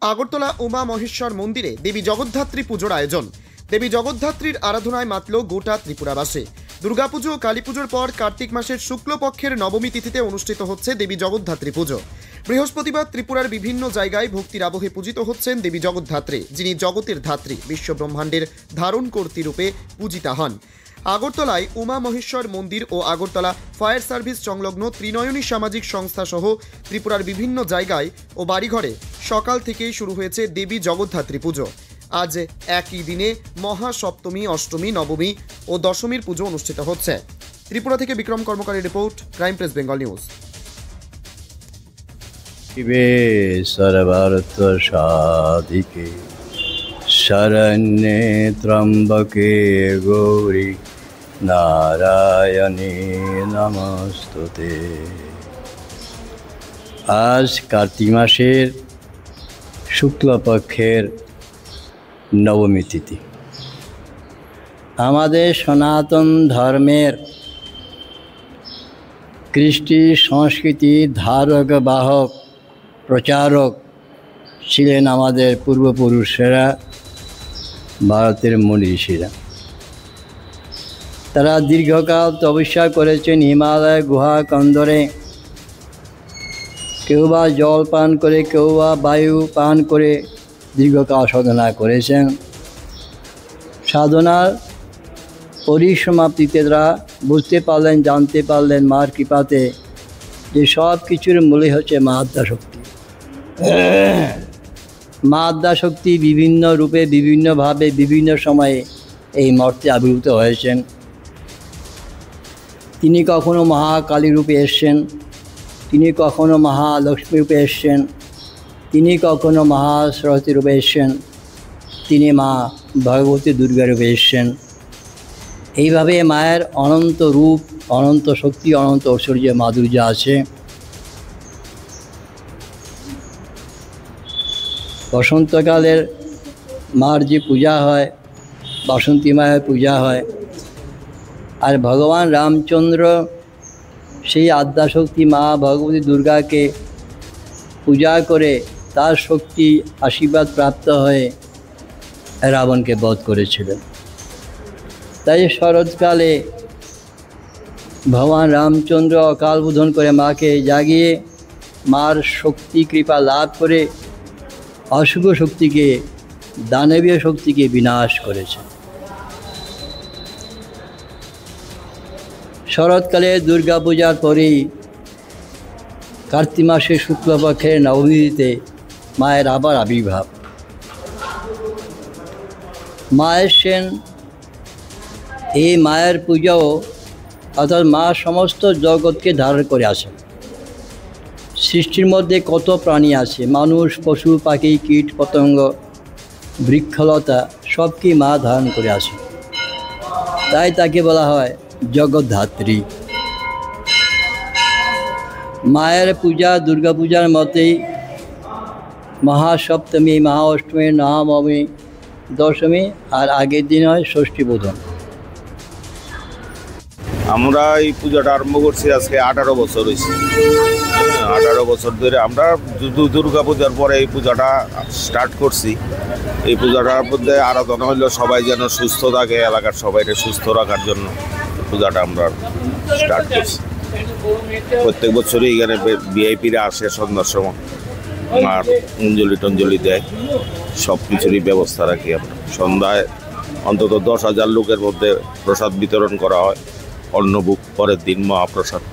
আগরতলা উমা মহেশ্বর মন্দিরে দেবী জগদ্ধাত্রী পুজোর আয়োজন। দেবী জগদ্ধাত্রীর আরাধনায় মাতল গোটা ত্রিপুরাবাসী। দুর্গাপুজো ও কালীপুজোর পর কার্তিক মাসের শুক্লপক্ষের নবমী তিথিতে অনুষ্ঠিত হচ্ছে দেবী জগদ্ধাত্রী পুজো। বৃহস্পতিবার ত্রিপুরার বিভিন্ন জায়গায় ভক্তির আবহে পূজিত হচ্ছেন দেবী জগদ্ধাত্রী, যিনি জগতের ধাত্রী, বিশ্বব্রহ্মাণ্ডের ধারণকর্ত্রী রূপে পূজিতা হন। আগরতলায় উমা মহেশ্বর মন্দির ও আগরতলা ফায়ার সার্ভিস সংলগ্ন ত্রিনয়নী সামাজিক সংস্থা সহ ত্রিপুরার বিভিন্ন জায়গায় ও বাড়িঘরে সকাল থেকেই শুরু হয়েছে দেবী জগদ্ধাত্রী পুজো। আজ একই দিনে মহাসপ্তমী, অষ্টমী, নবমী ও দশমীর পুজো অনুষ্ঠিত হচ্ছে। ত্রিপুরা থেকে বিক্রম কর্মকারীর report, crime press Bengal news. সর্বার্থ সাধিকে শরণ্যে ত্রম্বকে গৌরী নারায়ণে নমস্তুতে। আজ কার্তিক মাসের শুক্লপক্ষের নবমী তিথি। আমাদের সনাতন ধর্মের কৃষ্টি সংস্কৃতি ধারক বাহক প্রচারক ছিলেন আমাদের পূর্বপুরুষেরা, ভারতের মুনি ঋষিরা। তারা দীর্ঘকাল তপস্যা করেছেন হিমালয় গুহা কন্দরে। কেউ বা জল পান করে, কেউ বা বায়ু পান করে দীর্ঘকাল সাধনা করেছেন। সাধনার পরিসমাপ্তিতে তারা বুঝতে পারলেন, জানতে পারলেন মার কৃপাতে যে সব কিছুর মূলে হচ্ছে মা আদ্যাশক্তি। মা আদ্যাশক্তি বিভিন্ন রূপে, বিভিন্নভাবে, বিভিন্ন সময়ে এই মর্তে আবির্ভূত হয়েছেন। তিনি কখনো মহাকালী রূপে এসছেন, তিনি কখনো মহালক্ষ্মী রূপে এসছেন, তিনি কখনো মহাসরস্বতী রূপে এসছেন, তিনি মা ভগবতী দুর্গা রূপে এসছেন। এইভাবে মায়ের অনন্ত রূপ, অনন্ত শক্তি, অনন্ত ঐশ্বর্য, মাধুর্য আছে। বসন্তকালের মার যে পূজা হয়, বাসন্তী মায়ের পূজা হয়। আর ভগবান রামচন্দ্র সেই আদ্যাশক্তি মা ভগবতী দুর্গাকে পূজা করে তার শক্তি আশীর্বাদ প্রাপ্ত হয়ে রাবণকে বধ করেছিলেন। তাই শরৎকালে ভগবান রামচন্দ্র অকাল বোধন করে মাকে জাগিয়ে মার শক্তি কৃপা লাভ করে অশুভ শক্তিকে, দানবীয় শক্তিকে বিনাশ করেছে। শরৎকালে দুর্গা পূজার পরেই কার্তিক মাসের শুক্লপক্ষের নবমীতে মায়ের আবার আবির্ভাব। মায়ের সেন এই মায়ের পূজাও, অর্থাৎ মা সমস্ত জগৎকে ধারণ করে আসেন। সৃষ্টির মধ্যে কত প্রাণী আছে, মানুষ, পশু, পাখি, কীট, পতঙ্গ, বৃক্ষলতা সবকে মা ধারণ করে আসে। তাই তাকে বলা হয় জগদ্ধাত্রী। মায়ের পূজা দুর্গা পূজার মতেই মহাসপ্তমী, মহাঅষ্টমী, নবমী, দশমী আর আগের দিন হয় ষষ্ঠী বোধন। আমরা এই পূজাটা আরম্ভ করছি আজকে 18 বছর হয়েছে। 18 বছর ধরে আমরা দুর্গা পূজার পরে এই পূজাটা স্টার্ট করছি। এই পূজাটার মধ্যে আরাধনা হইলো সবাই যেন সুস্থ থাকে, এলাকার সবাইকে সুস্থ রাখার জন্য পূজাটা আমরা স্টার্ট করছি। প্রত্যেক বছরই এখানে ভিআইপিরা আসে সন্ধ্যার সময়, আর অঞ্জলি টঞ্জলি দেয়, সব কিছুরই ব্যবস্থা রাখি আমরা। সন্ধ্যায় অন্তত 10,000 লোকের মধ্যে প্রসাদ বিতরণ করা হয়, অন্নভোগ, পরের দিন মহাপ্রসাদ।